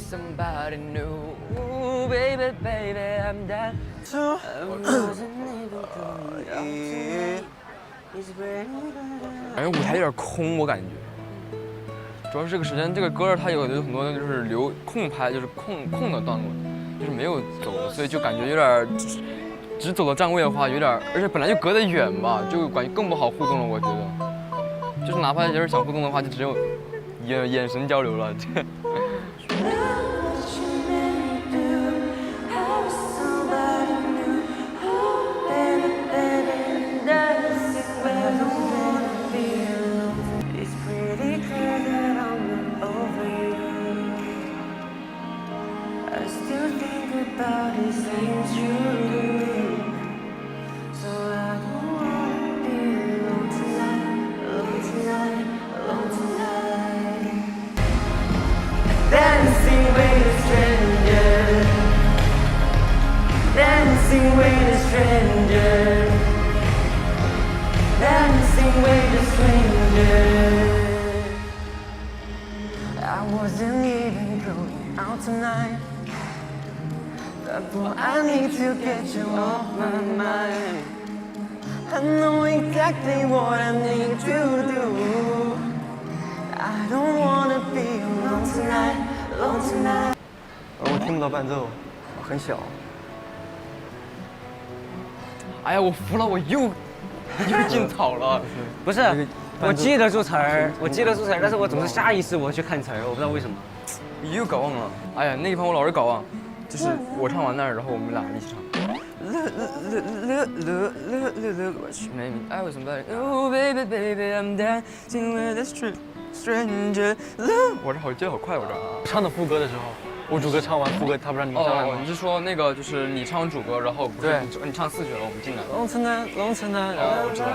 somebody new. Ooh, baby, baby, I'm down. I wasn't even going out tonight. It's raining. 感觉舞台有点空，我感觉。主要是这个时间，这个歌它有很多就是留空拍，就是空的段落，就是没有走的，所以就感觉有点只走到站位的话，有点，而且本来就隔得远吧，就感觉更不好互动了。我觉得，就是哪怕要是想互动的话，就只有眼神交流了。Dancing with a stranger, dancing with a stranger. I wasn't even going out tonight, but boy, I need to get you off my mind. I know exactly what I need to do. I don't wanna be alone tonight, alone tonight. 我听不到伴奏，很小。哎呀，我服了，我又进草了。不是，我记得住词儿，但是我总是下意识我去看词儿，我不知道为什么。又搞忘了。哎呀，那地方我老是搞忘，就是我唱完那儿，然后我们俩一起唱。I was somebody. Oh baby baby, I'm dancing with a stranger. 我这好接好快，我这。唱的副歌的时候，我主歌唱完副歌，他不让你们上来吗？你是说那个就是你唱完主歌，然后不是你唱4句了，我们进来。龙城南，龙城南。我知道了。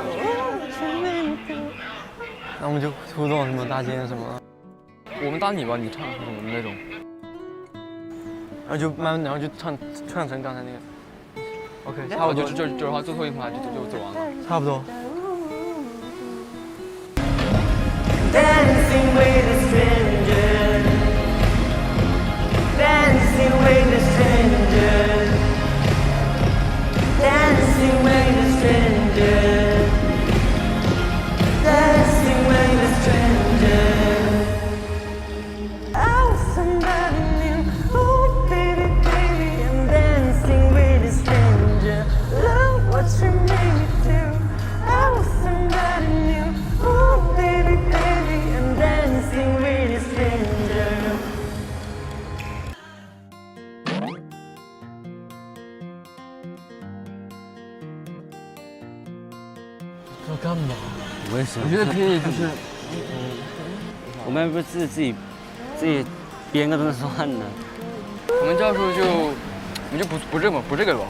那我们就互动什么大街什么。我们搭你吧，你唱什么那种。然后就唱成刚才那个。OK， 差不多就是最后一排就走完了。差不多。Dancing with a stranger, dancing with a stranger, dancing with a stranger, dancing with a stranger. Oh, somebody new, oh baby, baby, I'm dancing with a stranger. Love what you made me do. Oh, somebody new, oh baby, baby, I'm dancing with a stranger. 要干嘛？我也是。我觉得可以，就是我们不是自己编个东西算了。我们教授就你就不这个吧，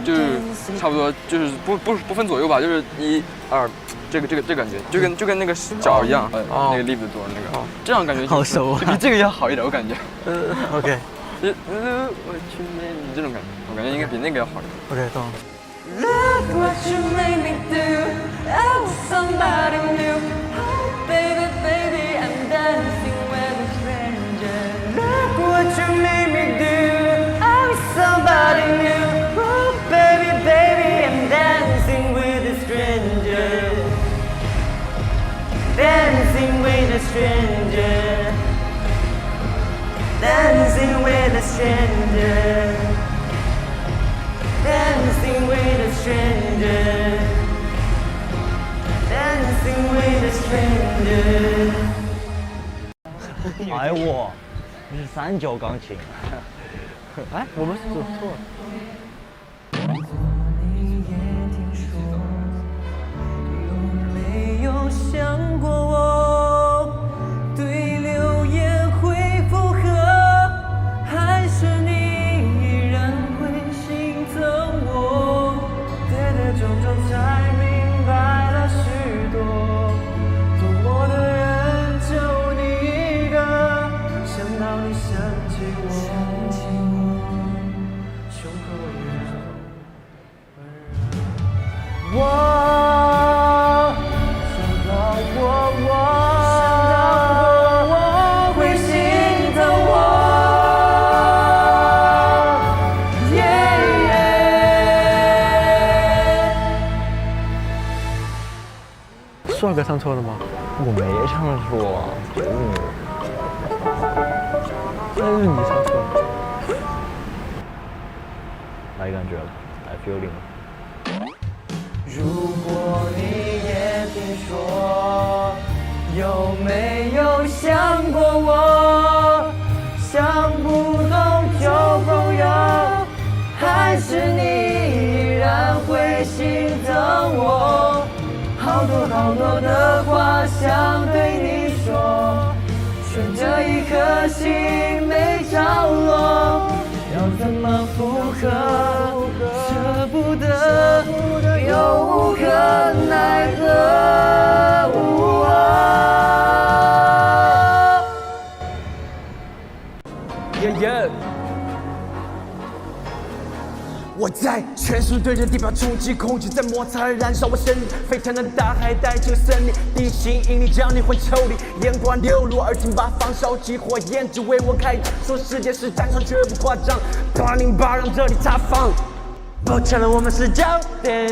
就是差不多就是不分左右吧，就是1、2，这感觉就跟那个脚一样，那个 lift door 那个，这样感觉好熟啊，就比这个要好一点，我感觉。OK。我去这种感觉，我感觉应该比那个要好一点。 OK， 懂了。 Look what you made me do. Oh, somebody new. Oh, baby, baby, I'm dancing with a stranger. Look what you made me do. Oh, somebody new. Oh, baby, baby, I'm dancing with a stranger. Dancing with a stranger. Dancing with a stranger. Dancing with a stranger, dancing with a stranger。哎我，你是三角钢琴。哎，我们走错了。有没有想过我对流言会附和，还是你？ 才明白了许多，懂我的人就你一个。想到你想起我，胸口也温热。我想到我会心疼我。帅哥唱错了吗？我没唱错啊，那是你唱错了。来感觉了，来 feeling 了。如果你也听说，有没有想过我？想不通旧朋友，还是你依然会心疼我？好多好多的话想对你说，悬着一颗心没着落，要怎么复合？舍不得，又无可奈何。我在全速对着地表冲击，空气在摩擦燃烧我身体，沸腾的大海带着森林，地心引力将你魂抽离，眼光流露而进八方烧起火焰，只为我开张，说世界是战场绝不夸张，808让这里塌方，抱歉了我们是焦点，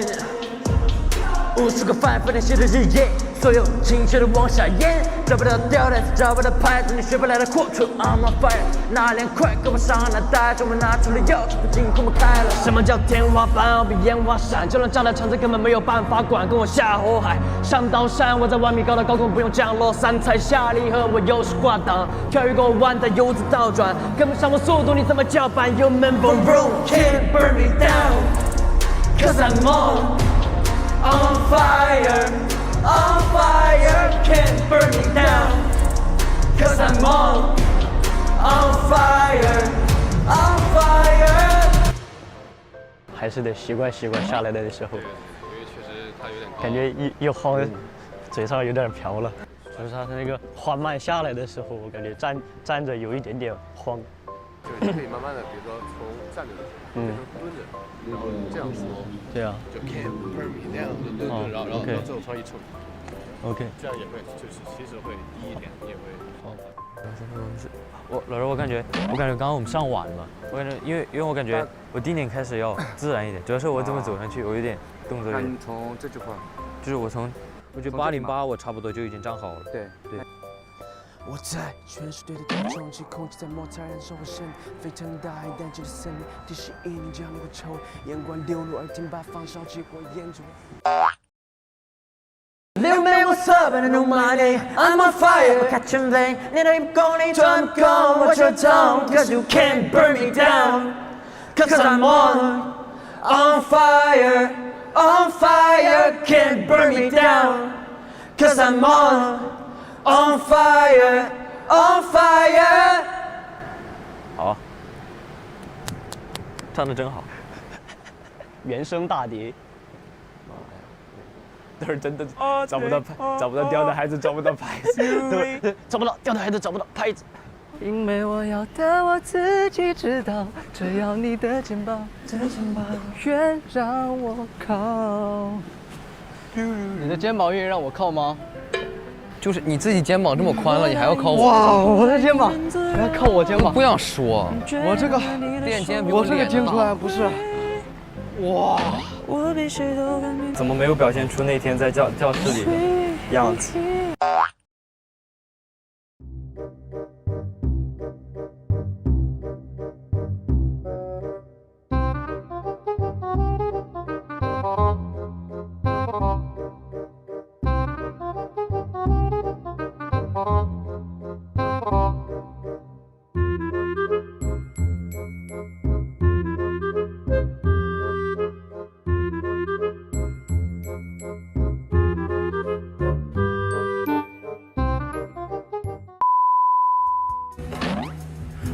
无数个反复练习的日夜，所有情绪都往下咽，找不到吊带，找不到拍子，你学不来的阔处 I'm on fire， 拿脸快跟我上那带着我拿出了钥匙，不禁空不开了。什么叫天花板？我比烟花闪，就算站在场子根本没有办法管，跟我下火海，上刀山，我在1米高的高空不用降落伞，踩下离合，我又是挂档，跳一个弯带油子倒转，跟不上我速度，你怎么叫板 ？You man boom boom can't burn me down， cause I'm on fire，on fire can't burn me down， cause I'm on fire，on fire。还是得习惯习惯下来的时候，因为确实它有点高。感觉一晃，嘴上有点瓢了。就是它那个缓慢下来的时候，我感觉站着有一点点慌。就你可以慢慢的，比如说从站着的变成蹲着，然后这样说，对啊就 can't burn me down， 就蹲着，然后最后突然一抽， ，OK。这样也会，就是其实会低一点，也会。老师，我感觉刚刚我们上晚了，我感觉因为我感觉我第一点开始要自然一点，主要是我怎么走上去，我有点动作有点。从这句话，就是我觉得808我差不多就已经站好了。对。我在全速对着地表冲击，空气在摩擦燃烧我身体，沸腾的大海带着森林，地心引力将你魂抽离，眼光流露而进八方烧起火焰中。Little man, what's up? And I know my name. I'm on fire, catching flame. Need a going to I'm gone. Watch your tongue, cause you can't burn me down. Cause I'm on fire, can't burn me down. Cause I'm on fire. 好，唱得真好，原声大碟。都是真的找不到调的孩子找不到拍子，找不到调的孩子找不到拍子。因为我要的我自己知道，只要你的肩膀，愿让我靠。你的肩膀愿意让我靠吗？就是你自己肩膀这么宽了，你还要靠我？哇，我的肩膀还要靠我肩膀？不想说，我这个练肩比我这个脸大肩宽不是。哇！怎么没有表现出那天在教室里的样子？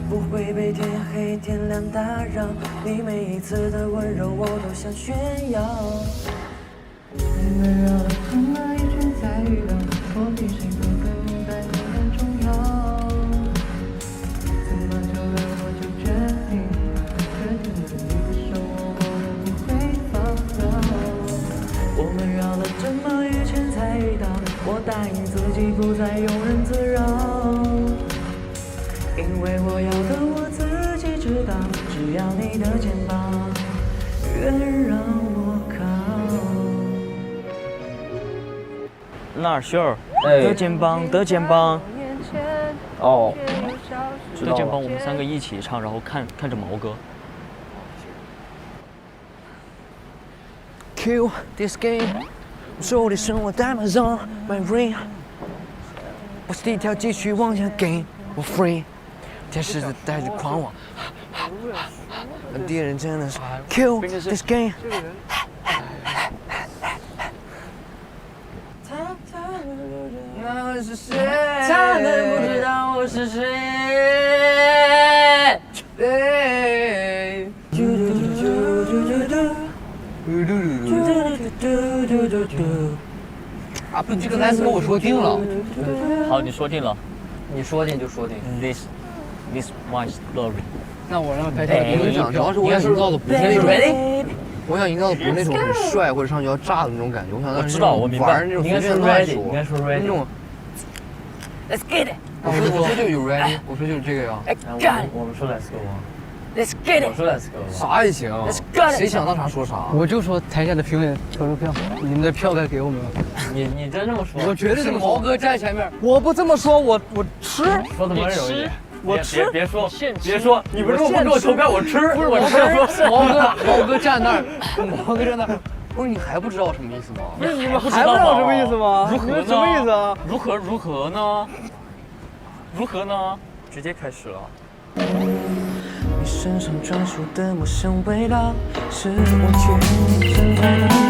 不会被天黑天亮打扰，你每一次的温柔我都想炫耀。你温柔的这么一句再遇到，我比谁都更在你很重要。怎么就让我就决定了你的手我都不会放掉。我们绕了这么一圈才遇到，我答应自己不再庸人自扰。因为我要的我自己知道，只要你的肩膀愿让我靠。纳尔秀儿，哎的肩膀的肩膀哦，的肩膀，我们3个一起唱，然后看着毛哥。Kill this game， 手里剩我代码 on my ring， 我是一条继续往前给我 free， 天使在带着狂妄，敌人真的是 Kill this game。那是谁？他们不知道我是谁。啊，不，这个台词跟我说定了。好，你说定了。你说定就说定。This my story。那我让台下我跟你讲，主要是我想营造的不是那种， ready？我想营造的不是那种很帅或者上去要炸的那种感觉，我想让我知道，我明白。玩那种应该说随便乱 ready， 说，应该说那 ready。种。 Let's get it！ 我说就有 ready， 我说就是这个呀。我们说 Let's go 吗？ Let's get 我 it！ 说 Let's go。啥也行， Let's get it！ 谁想到啥说啥。我就说台下的评委投票，你们的票该给我们了。你真这么说？我绝对这么说。毛哥站前面，我不这么说，我吃。说的温柔一点。我吃。别说，你们如果不给我投票，我吃。不是我吃。毛哥站那儿，毛哥站那儿。不是你还不知道什么意思吗？不是你们还不知道什么意思吗？如何呢？什么意思啊？如何呢？如何呢？直接开始了。你身上专属的陌生味道，是我天生的。